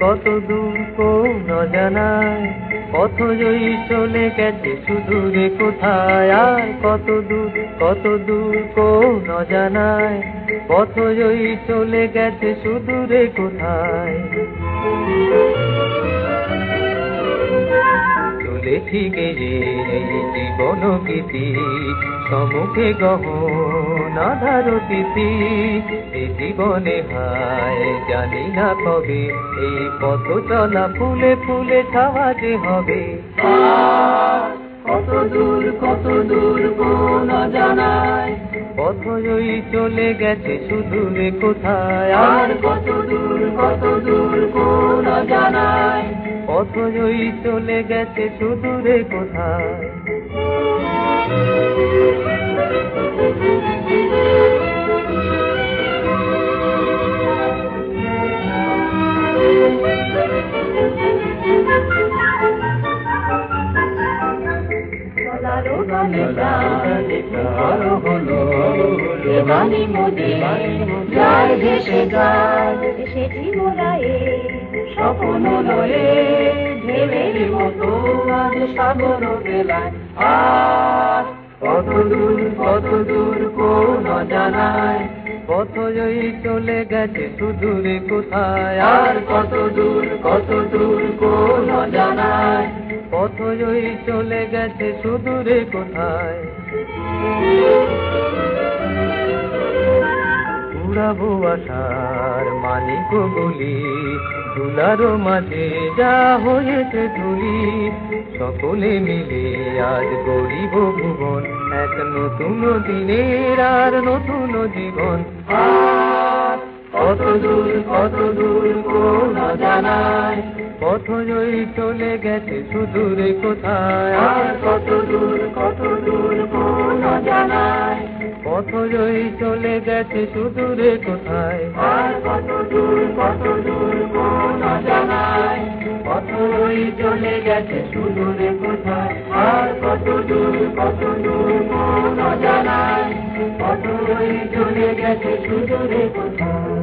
কত দূর কোন অজানায়, পথ জয়ী চলে গেছে সুদূরে কোথায়। আর কত দূর কোন অজানায়, পথ জয়ী চলে গেছে সুদূরে কোথায়। চলেছি গেয়ে এই জীবন গীতি, সম্মুখে গহন আধার তিথি। এই জীবনে হায় জানি না কবে, এই পথ চলা ফুলে ফুলে ছাওয়া যে হবে। কত দূর কোন অজানায়, পথ জয়ী চলে গেছে সুদূরে কোথায়। আর কত দূর কোন অজানায়, পথ জয়ী চলে গেছে সুদূরে কোথায়। স্বপ্ন লয়ে ঢেলের মতো আজ সাগর বেলায়। আর কত দূর কোন অজানায়, পথ জয়ী চলে গেছে সুদূরে কোথায়। আর কত দূর কোন অজানায়, পথ জয়ী চলে গেছে সুদূরে কোথায়। উড়াবো আশার মানিক বলি, ধুলারো মাঝে যা হয়েছে ধুলি। সকলে মিলে আজ গড়িব ভুবন, এক নতুন দিনের আর নতুন জীবন। কত দূর কোন অজানায়, পথ জয়ী চলে গেছে সুদূরে কোথায়। আর কত দূর কোন অজানায়, পথ জয়ী চলে গেছে সুদূরে কোথায়। আর কত দূর কোন অজানায়, পথ জয়ী চলে গেছে সুদূরে কোথায়। আর কত দূর কোন অজানায়, পথ জয়ী চলে গেছে সুদূরে কোথায়।